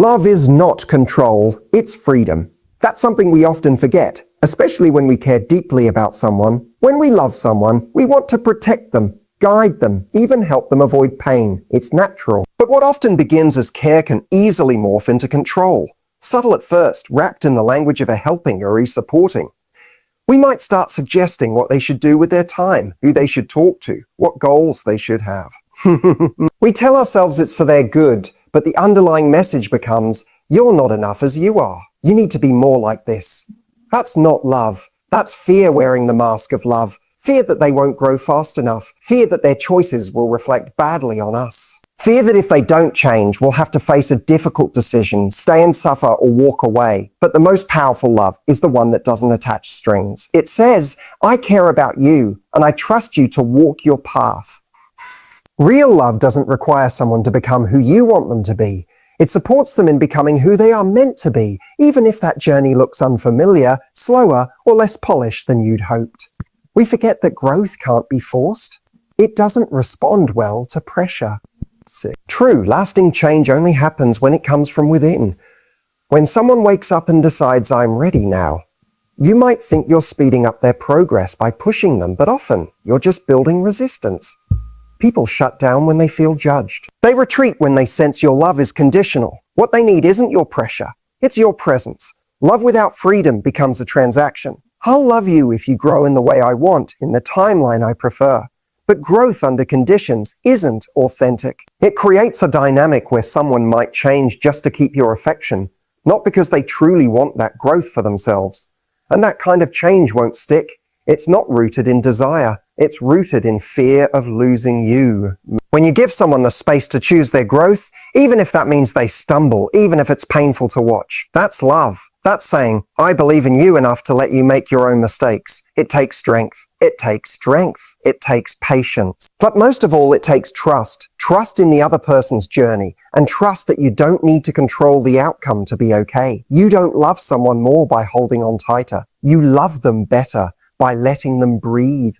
Love is not control, it's freedom. That's something we often forget, especially when we care deeply about someone. When we love someone, we want to protect them, guide them, even help them avoid pain. It's natural. But what often begins as care can easily morph into control. Subtle at first, wrapped in the language of a helping or a supporting. We might start suggesting what they should do with their time, who they should talk to, what goals they should have. We tell ourselves it's for their good, but the underlying message becomes, you're not enough as you are. You need to be more like this. That's not love. That's fear wearing the mask of love. Fear that they won't grow fast enough. Fear that their choices will reflect badly on us. Fear that if they don't change, we'll have to face a difficult decision, stay and suffer or walk away. But the most powerful love is the one that doesn't attach strings. It says, I care about you and I trust you to walk your path. Real love doesn't require someone to become who you want them to be. It supports them in becoming who they are meant to be, even if that journey looks unfamiliar, slower, or less polished than you'd hoped. We forget that growth can't be forced. It doesn't respond well to pressure. True, lasting change only happens when it comes from within. When someone wakes up and decides, I'm ready now, you might think you're speeding up their progress by pushing them, but often you're just building resistance. People shut down when they feel judged. They retreat when they sense your love is conditional. What they need isn't your pressure, it's your presence. Love without freedom becomes a transaction. I'll love you if you grow in the way I want, in the timeline I prefer. But growth under conditions isn't authentic. It creates a dynamic where someone might change just to keep your affection, not because they truly want that growth for themselves. And that kind of change won't stick. It's not rooted in desire. It's rooted in fear of losing you. When you give someone the space to choose their growth, even if that means they stumble, even if it's painful to watch, that's love. That's saying, I believe in you enough to let you make your own mistakes. It takes strength. It takes strength. It takes patience. But most of all, it takes trust. Trust in the other person's journey, and trust that you don't need to control the outcome to be okay. You don't love someone more by holding on tighter. You love them better by letting them breathe.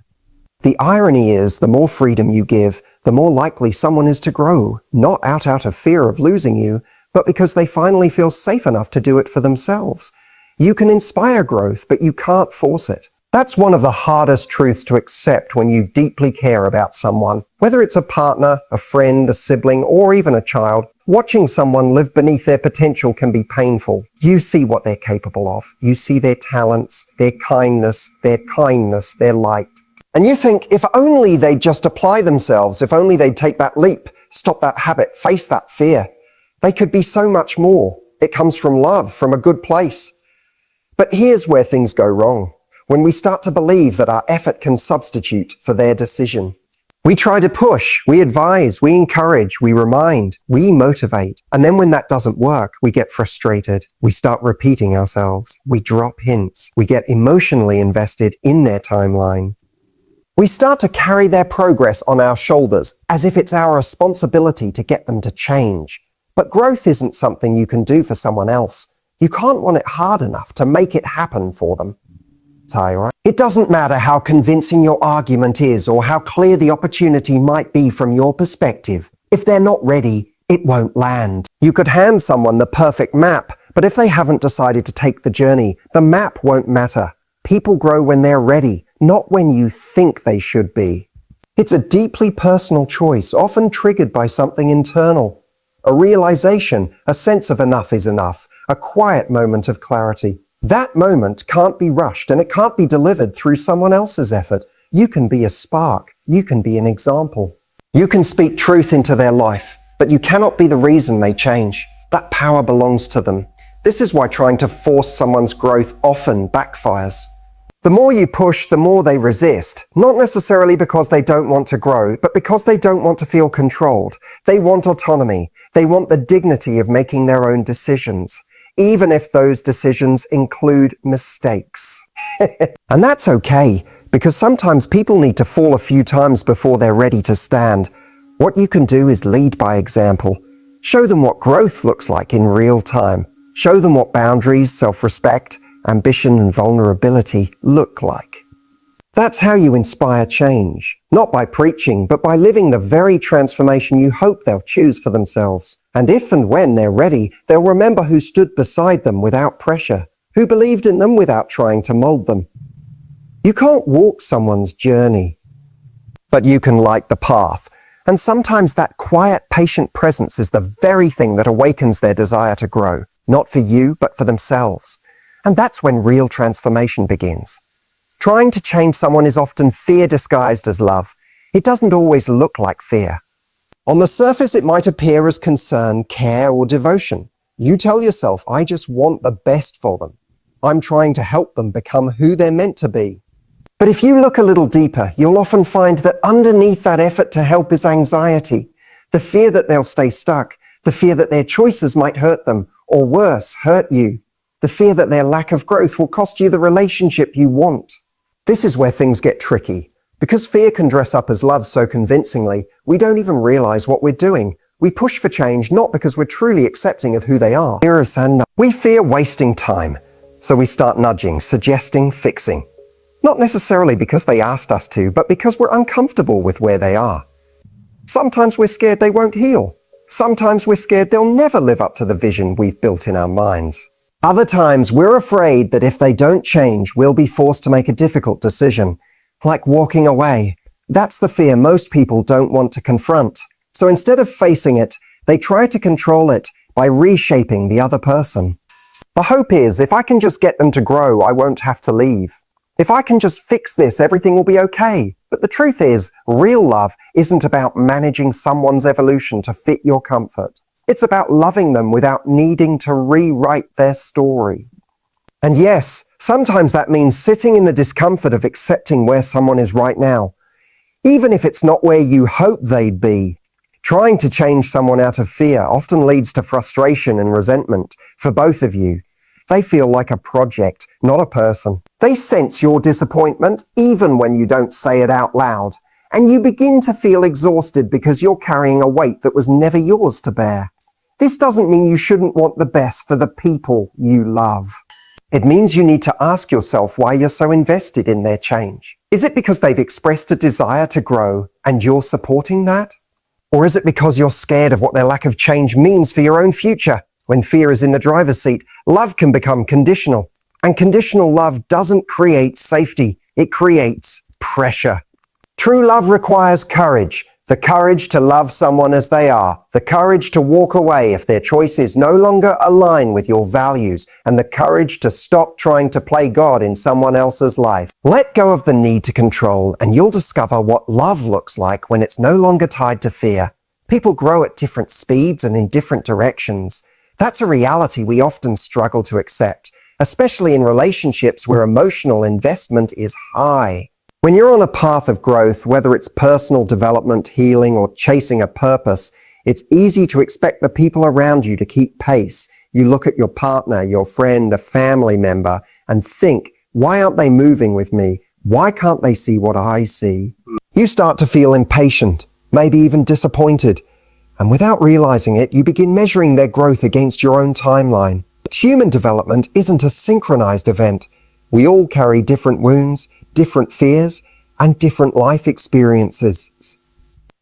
The irony is, the more freedom you give, the more likely someone is to grow, not out of fear of losing you, but because they finally feel safe enough to do it for themselves. You can inspire growth, but you can't force it. That's one of the hardest truths to accept when you deeply care about someone. Whether it's a partner, a friend, a sibling, or even a child, watching someone live beneath their potential can be painful. You see what they're capable of. You see their talents, their kindness, their light. And you think, if only they'd just apply themselves, if only they'd take that leap, stop that habit, face that fear, they could be so much more. It comes from love, from a good place. But here's where things go wrong. When we start to believe that our effort can substitute for their decision. We try to push, we advise, we encourage, we remind, we motivate. And then when that doesn't work, we get frustrated. We start repeating ourselves. We drop hints. We get emotionally invested in their timeline. We start to carry their progress on our shoulders as if it's our responsibility to get them to change. But growth isn't something you can do for someone else. You can't want it hard enough to make it happen for them. It doesn't matter how convincing your argument is or how clear the opportunity might be from your perspective. If they're not ready, it won't land. You could hand someone the perfect map, but if they haven't decided to take the journey, the map won't matter. People grow when they're ready, not when you think they should be. It's a deeply personal choice, often triggered by something internal. A realization, a sense of enough is enough, a quiet moment of clarity. That moment can't be rushed and it can't be delivered through someone else's effort. You can be a spark. You can be an example. You can speak truth into their life, but you cannot be the reason they change. That power belongs to them. This is why trying to force someone's growth often backfires. The more you push, the more they resist. Not necessarily because they don't want to grow, but because they don't want to feel controlled. They want autonomy. They want the dignity of making their own decisions, even if those decisions include mistakes. And that's okay, because sometimes people need to fall a few times before they're ready to stand. What you can do is lead by example. Show them what growth looks like in real time. Show them what boundaries, self-respect, ambition and vulnerability look like. That's how you inspire change, not by preaching, but by living the very transformation you hope they'll choose for themselves. And if and when they're ready, they'll remember who stood beside them without pressure, who believed in them without trying to mold them. You can't walk someone's journey, but you can light the path. And sometimes that quiet, patient presence is the very thing that awakens their desire to grow, not for you, but for themselves. And that's when real transformation begins. Trying to change someone is often fear disguised as love. It doesn't always look like fear. On the surface, it might appear as concern, care, or devotion. You tell yourself, I just want the best for them. I'm trying to help them become who they're meant to be. But if you look a little deeper, you'll often find that underneath that effort to help is anxiety, the fear that they'll stay stuck, the fear that their choices might hurt them, or worse, hurt you, the fear that their lack of growth will cost you the relationship you want. This is where things get tricky. Because fear can dress up as love so convincingly, we don't even realize what we're doing. We push for change not because we're truly accepting of who they are. We fear wasting time, so we start nudging, suggesting, fixing. Not necessarily because they asked us to, but because we're uncomfortable with where they are. Sometimes we're scared they won't heal. Sometimes we're scared they'll never live up to the vision we've built in our minds. Other times we're afraid that if they don't change, we'll be forced to make a difficult decision, like walking away. That's the fear most people don't want to confront. So instead of facing it, they try to control it by reshaping the other person. The hope is, if I can just get them to grow, I won't have to leave. If I can just fix this, everything will be okay. But the truth is, real love isn't about managing someone's evolution to fit your comfort. It's about loving them without needing to rewrite their story. And yes, sometimes that means sitting in the discomfort of accepting where someone is right now, even if it's not where you hope they'd be. Trying to change someone out of fear often leads to frustration and resentment for both of you. They feel like a project, not a person. They sense your disappointment even when you don't say it out loud, and you begin to feel exhausted because you're carrying a weight that was never yours to bear. This doesn't mean you shouldn't want the best for the people you love. It means you need to ask yourself why you're so invested in their change. Is it because they've expressed a desire to grow and you're supporting that? Or is it because you're scared of what their lack of change means for your own future? When fear is in the driver's seat, love can become conditional. And conditional love doesn't create safety. It creates pressure. True love requires courage. The courage to love someone as they are. The courage to walk away if their choices no longer align with your values. And the courage to stop trying to play God in someone else's life. Let go of the need to control and you'll discover what love looks like when it's no longer tied to fear. People grow at different speeds and in different directions. That's a reality we often struggle to accept, especially in relationships where emotional investment is high. When you're on a path of growth, whether it's personal development, healing, or chasing a purpose, it's easy to expect the people around you to keep pace. You look at your partner, your friend, a family member, and think, why aren't they moving with me? Why can't they see what I see? You start to feel impatient, maybe even disappointed. And without realizing it, you begin measuring their growth against your own timeline. But human development isn't a synchronized event. We all carry different wounds, different fears, and different life experiences.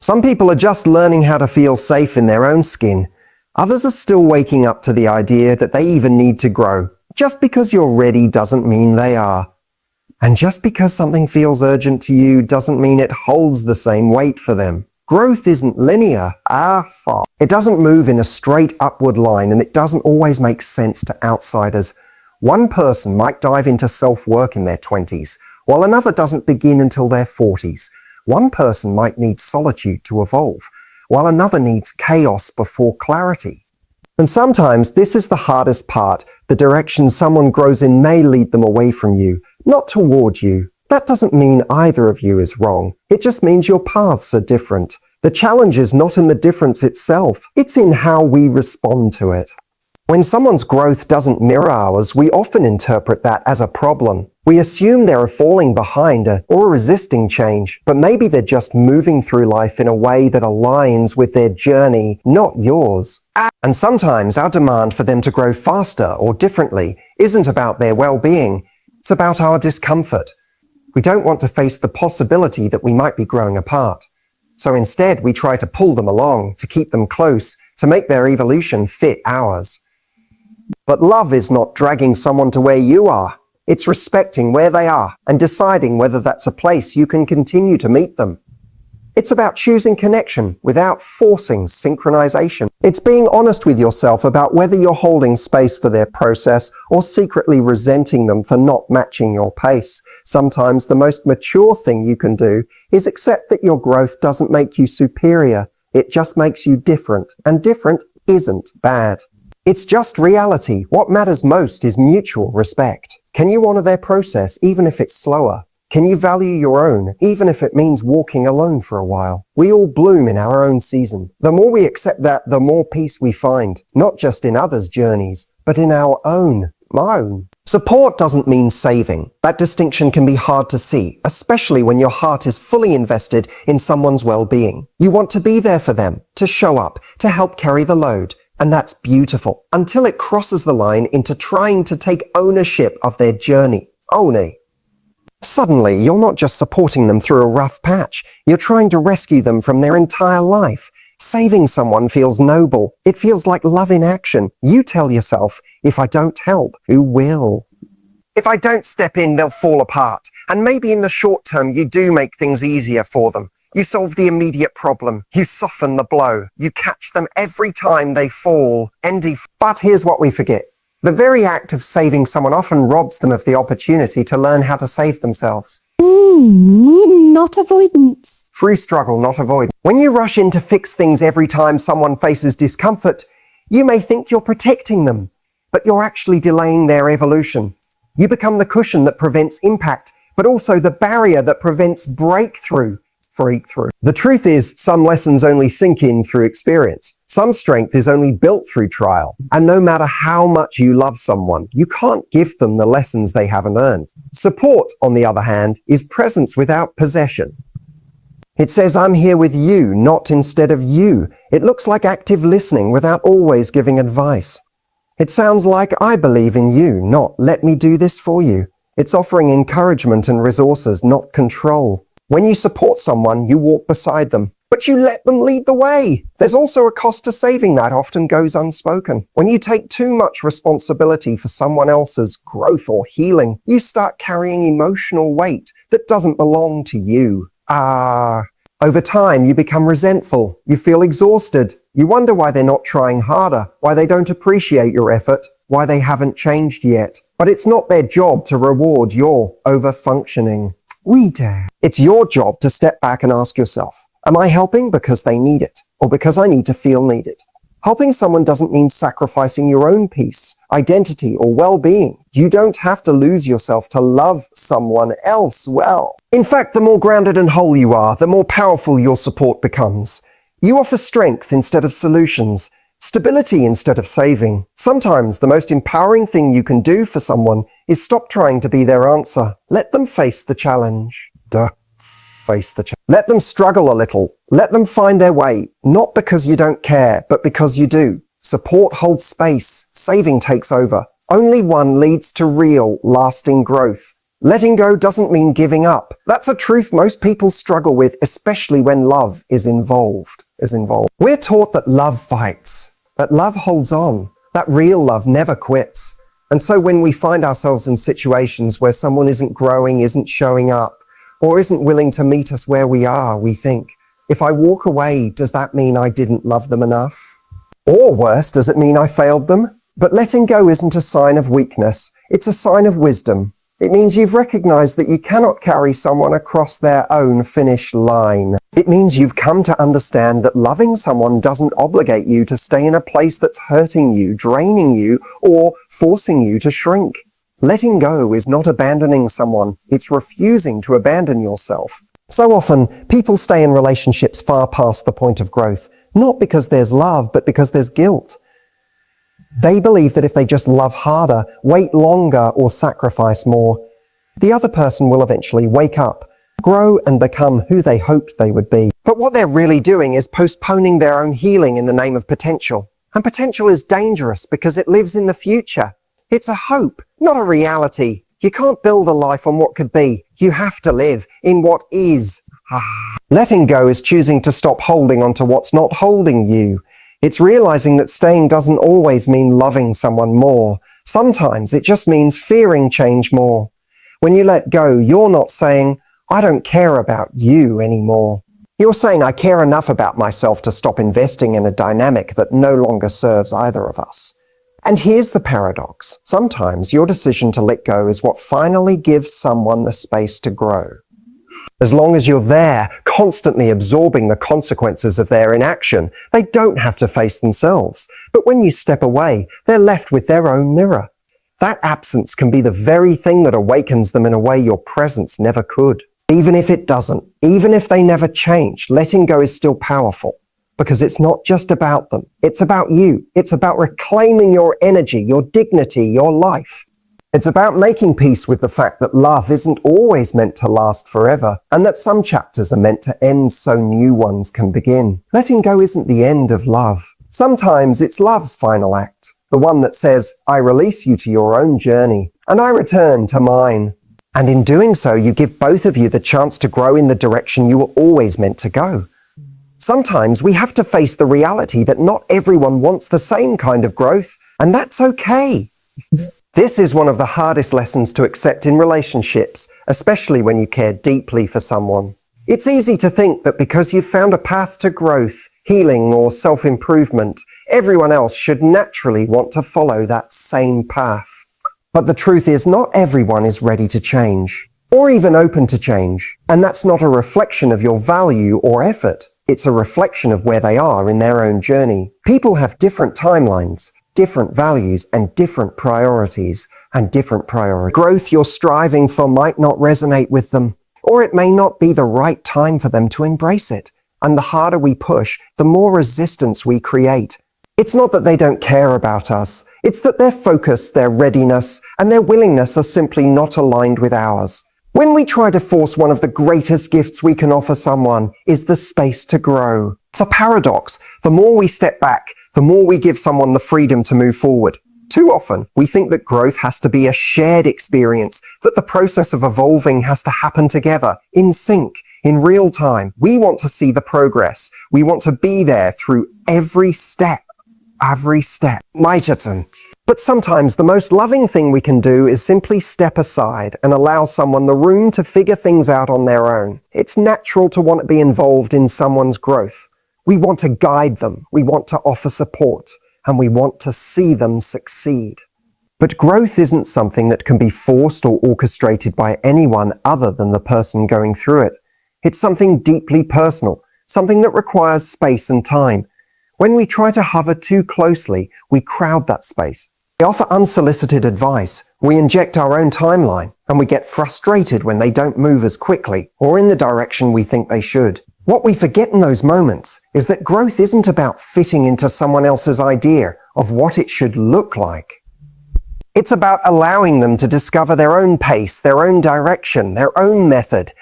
Some people are just learning how to feel safe in their own skin. Others are still waking up to the idea that they even need to grow. Just because you're ready doesn't mean they are. And just because something feels urgent to you doesn't mean it holds the same weight for them. Growth isn't linear. It doesn't move in a straight upward line, and it doesn't always make sense to outsiders. One person might dive into self-work in their 20s, while another doesn't begin until their 40s. One person might need solitude to evolve, while another needs chaos before clarity. And sometimes this is the hardest part. The direction someone grows in may lead them away from you, not toward you. That doesn't mean either of you is wrong. It just means your paths are different. The challenge is not in the difference itself. It's in how we respond to it. When someone's growth doesn't mirror ours, we often interpret that as a problem. We assume they're falling behind or resisting change, but maybe they're just moving through life in a way that aligns with their journey, not yours. And sometimes our demand for them to grow faster or differently isn't about their well-being. It's about our discomfort. We don't want to face the possibility that we might be growing apart. So instead, we try to pull them along, to keep them close, to make their evolution fit ours. But love is not dragging someone to where you are. It's respecting where they are and deciding whether that's a place you can continue to meet them. It's about choosing connection without forcing synchronization. It's being honest with yourself about whether you're holding space for their process or secretly resenting them for not matching your pace. Sometimes the most mature thing you can do is accept that your growth doesn't make you superior. It just makes you different, and different isn't bad. It's just reality. What matters most is mutual respect. Can you honor their process even if it's slower? Can you value your own, even if it means walking alone for a while? We all bloom in our own season. The more we accept that, the more peace we find, not just in others' journeys, but in our own. My own. Support doesn't mean saving. That distinction can be hard to see, especially when your heart is fully invested in someone's well-being. You want to be there for them, to show up, to help carry the load. And that's beautiful, until it crosses the line into trying to take ownership of their journey. Suddenly, you're not just supporting them through a rough patch. You're trying to rescue them from their entire life. Saving someone feels noble. It feels like love in action. You tell yourself, if I don't help, who will? If I don't step in, they'll fall apart. And maybe in the short term, you do make things easier for them. You solve the immediate problem. You soften the blow. You catch them every time they fall. But here's what we forget. The very act of saving someone often robs them of the opportunity to learn how to save themselves. Not avoidance. Free struggle, not avoidance. When you rush in to fix things every time someone faces discomfort, you may think you're protecting them, but you're actually delaying their evolution. You become the cushion that prevents impact, but also the barrier that prevents breakthrough. The truth is, some lessons only sink in through experience. Some strength is only built through trial. And no matter how much you love someone, you can't give them the lessons they haven't earned. Support, on the other hand, is presence without possession. It says, I'm here with you, not instead of you. It looks like active listening without always giving advice. It sounds like I believe in you, not let me do this for you. It's offering encouragement and resources, not control. When you support someone, you walk beside them, but you let them lead the way. There's also a cost to saving that often goes unspoken. When you take too much responsibility for someone else's growth or healing, you start carrying emotional weight that doesn't belong to you. Over time, you become resentful. You feel exhausted. You wonder why they're not trying harder, why they don't appreciate your effort, why they haven't changed yet. But it's not their job to reward your over-functioning. It's your job to step back and ask yourself, am I helping because they need it or because I need to feel needed? Helping someone doesn't mean sacrificing your own peace, identity, or well-being. You don't have to lose yourself to love someone else well. In fact, the more grounded and whole you are, the more powerful your support becomes. You offer strength instead of solutions, stability instead of saving. Sometimes the most empowering thing you can do for someone is stop trying to be their answer. Let them face the challenge. Let them struggle a little. Let them find their way, not because you don't care, but because you do. Support holds space. Saving takes over. Only one leads to real, lasting growth. Letting go doesn't mean giving up. That's a truth most people struggle with, especially when love is involved. We're taught that love fights, that love holds on, that real love never quits. And so when we find ourselves in situations where someone isn't growing, isn't showing up, or isn't willing to meet us where we are, we think, if I walk away, does that mean I didn't love them enough? Or worse, does it mean I failed them? But letting go isn't a sign of weakness, it's a sign of wisdom. It means you've recognized that you cannot carry someone across their own finish line. It means you've come to understand that loving someone doesn't obligate you to stay in a place that's hurting you, draining you, or forcing you to shrink. Letting go is not abandoning someone, it's refusing to abandon yourself. So often, people stay in relationships far past the point of growth, not because there's love, but because there's guilt. They believe that if they just love harder, wait longer, or sacrifice more, the other person will eventually wake up, grow, and become who they hoped they would be. But what they're really doing is postponing their own healing in the name of potential. And potential is dangerous because it lives in the future. It's a hope, not a reality. You can't build a life on what could be. You have to live in what is. Letting go is choosing to stop holding onto what's not holding you. It's realizing that staying doesn't always mean loving someone more. Sometimes it just means fearing change more. When you let go, you're not saying, I don't care about you anymore. You're saying, I care enough about myself to stop investing in a dynamic that no longer serves either of us. And here's the paradox. Sometimes your decision to let go is what finally gives someone the space to grow. As long as you're there, constantly absorbing the consequences of their inaction, they don't have to face themselves. But when you step away, they're left with their own mirror. That absence can be the very thing that awakens them in a way your presence never could. Even if it doesn't, even if they never change, letting go is still powerful. Because it's not just about them. It's about you. It's about reclaiming your energy, your dignity, your life. It's about making peace with the fact that love isn't always meant to last forever, and that some chapters are meant to end so new ones can begin. Letting go isn't the end of love. Sometimes it's love's final act, the one that says, I release you to your own journey, and I return to mine. And in doing so, you give both of you the chance to grow in the direction you were always meant to go. Sometimes we have to face the reality that not everyone wants the same kind of growth, and that's okay. This is one of the hardest lessons to accept in relationships, especially when you care deeply for someone. It's easy to think that because you've found a path to growth, healing, or self-improvement, everyone else should naturally want to follow that same path. But the truth is, not everyone is ready to change, or even open to change. And that's not a reflection of your value or effort. It's a reflection of where they are in their own journey. People have different timelines, different values, and different priorities. Growth you're striving for might not resonate with them, or it may not be the right time for them to embrace it. And the harder we push, the more resistance we create. It's not that they don't care about us. It's that their focus, their readiness, and their willingness are simply not aligned with ours. When we try to force, one of the greatest gifts we can offer someone is the space to grow. It's a paradox. The more we step back, the more we give someone the freedom to move forward. Too often, we think that growth has to be a shared experience, that the process of evolving has to happen together, in sync, in real time. We want to see the progress. We want to be there through every step. But sometimes the most loving thing we can do is simply step aside and allow someone the room to figure things out on their own. It's natural to want to be involved in someone's growth. We want to guide them, we want to offer support, and we want to see them succeed. But growth isn't something that can be forced or orchestrated by anyone other than the person going through it. It's something deeply personal, something that requires space and time. When we try to hover too closely, we crowd that space. We offer unsolicited advice, we inject our own timeline, and we get frustrated when they don't move as quickly or in the direction we think they should. What we forget in those moments is that growth isn't about fitting into someone else's idea of what it should look like. It's about allowing them to discover their own pace, their own direction, their own method.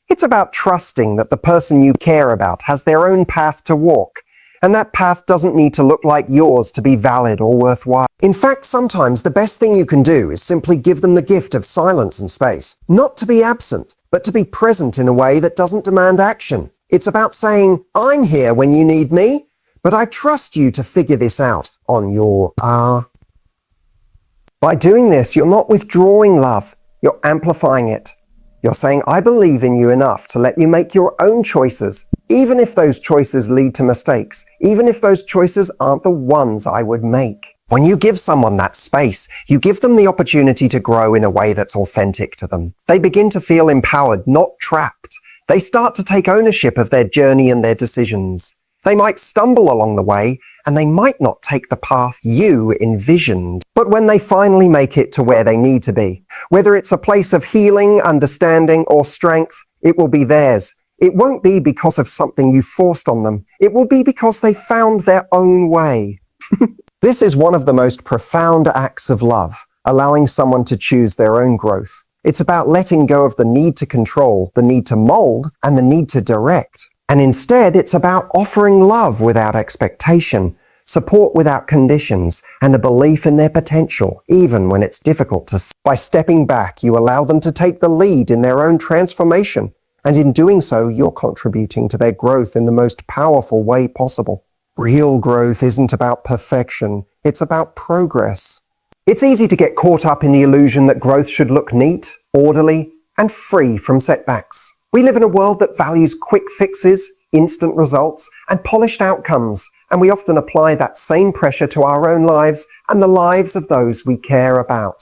It's about trusting that the person you care about has their own path to walk, and that path doesn't need to look like yours to be valid or worthwhile. In fact, sometimes the best thing you can do is simply give them the gift of silence and space. Not to be absent, but to be present in a way that doesn't demand action. It's about saying, I'm here when you need me, but I trust you to figure this out on your own. By doing this, you're not withdrawing love, you're amplifying it. You're saying, I believe in you enough to let you make your own choices, even if those choices lead to mistakes, even if those choices aren't the ones I would make. When you give someone that space, you give them the opportunity to grow in a way that's authentic to them. They begin to feel empowered, not trapped. They start to take ownership of their journey and their decisions. They might stumble along the way, and they might not take the path you envisioned. But when they finally make it to where they need to be, whether it's a place of healing, understanding, or strength, it will be theirs. It won't be because of something you forced on them. It will be because they found their own way. This is one of the most profound acts of love, allowing someone to choose their own growth. It's about letting go of the need to control, the need to mold, and the need to direct. And instead, it's about offering love without expectation, support without conditions, and a belief in their potential, even when it's difficult to see. By stepping back, you allow them to take the lead in their own transformation, and in doing so, you're contributing to their growth in the most powerful way possible. Real growth isn't about perfection, it's about progress. It's easy to get caught up in the illusion that growth should look neat, orderly, and free from setbacks. We live in a world that values quick fixes, instant results, and polished outcomes, and we often apply that same pressure to our own lives and the lives of those we care about.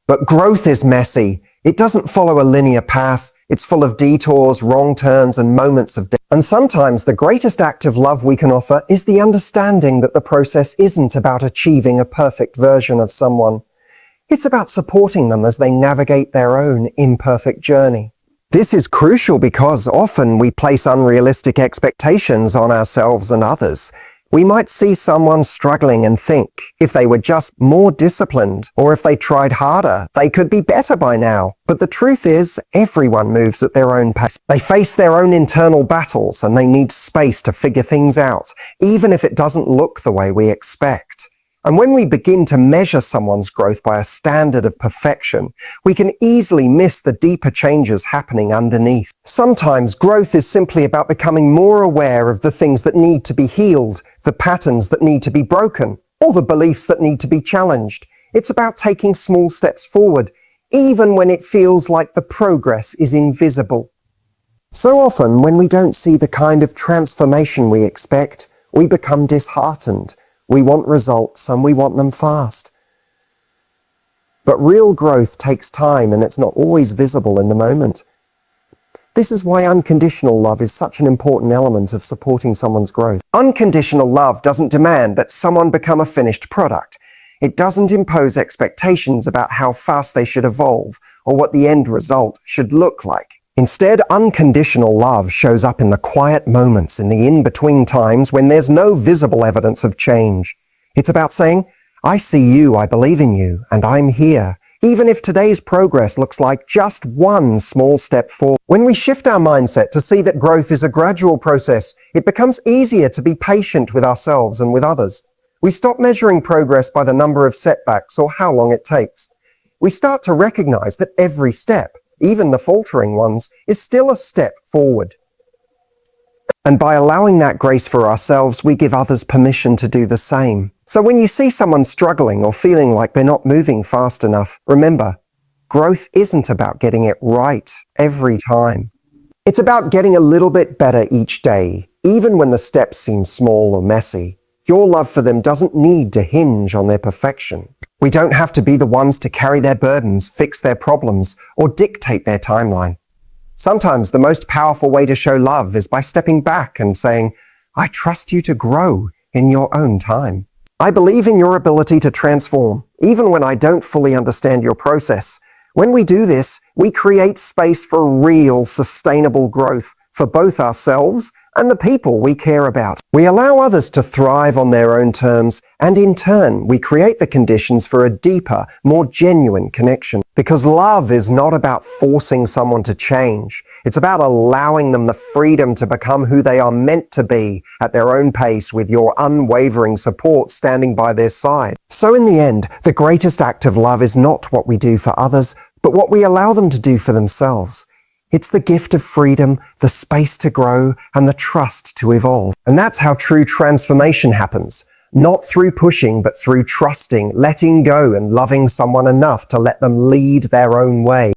But growth is messy. It doesn't follow a linear path. It's full of detours, wrong turns, and moments of doubt. And sometimes the greatest act of love we can offer is the understanding that the process isn't about achieving a perfect version of someone. It's about supporting them as they navigate their own imperfect journey. This is crucial because often we place unrealistic expectations on ourselves and others. We might see someone struggling and think, if they were just more disciplined, or if they tried harder, they could be better by now. But the truth is, everyone moves at their own pace. They face their own internal battles, and they need space to figure things out, even if it doesn't look the way we expect. And when we begin to measure someone's growth by a standard of perfection, we can easily miss the deeper changes happening underneath. Sometimes growth is simply about becoming more aware of the things that need to be healed, the patterns that need to be broken, or the beliefs that need to be challenged. It's about taking small steps forward, even when it feels like the progress is invisible. So often, when we don't see the kind of transformation we expect, we become disheartened. We want results and we want them fast. But real growth takes time and it's not always visible in the moment. This is why unconditional love is such an important element of supporting someone's growth. Unconditional love doesn't demand that someone become a finished product. It doesn't impose expectations about how fast they should evolve or what the end result should look like. Instead, unconditional love shows up in the quiet moments, in the in-between times when there's no visible evidence of change. It's about saying, I see you, I believe in you, and I'm here, even if today's progress looks like just one small step forward. When we shift our mindset to see that growth is a gradual process, it becomes easier to be patient with ourselves and with others. We stop measuring progress by the number of setbacks or how long it takes. We start to recognize that every step, even the faltering ones, is still a step forward. And by allowing that grace for ourselves, we give others permission to do the same. So when you see someone struggling or feeling like they're not moving fast enough, remember, growth isn't about getting it right every time. It's about getting a little bit better each day, even when the steps seem small or messy. Your love for them doesn't need to hinge on their perfection. We don't have to be the ones to carry their burdens, fix their problems, or dictate their timeline. Sometimes the most powerful way to show love is by stepping back and saying, I trust you to grow in your own time. I believe in your ability to transform, even when I don't fully understand your process. When we do this, we create space for real, sustainable growth for both ourselves and the people we care about. We allow others to thrive on their own terms, and in turn, we create the conditions for a deeper, more genuine connection. Because love is not about forcing someone to change. It's about allowing them the freedom to become who they are meant to be at their own pace, with your unwavering support standing by their side. So in the end, the greatest act of love is not what we do for others, but what we allow them to do for themselves. It's the gift of freedom, the space to grow, and the trust to evolve. And that's how true transformation happens. Not through pushing, but through trusting, letting go, and loving someone enough to let them lead their own way.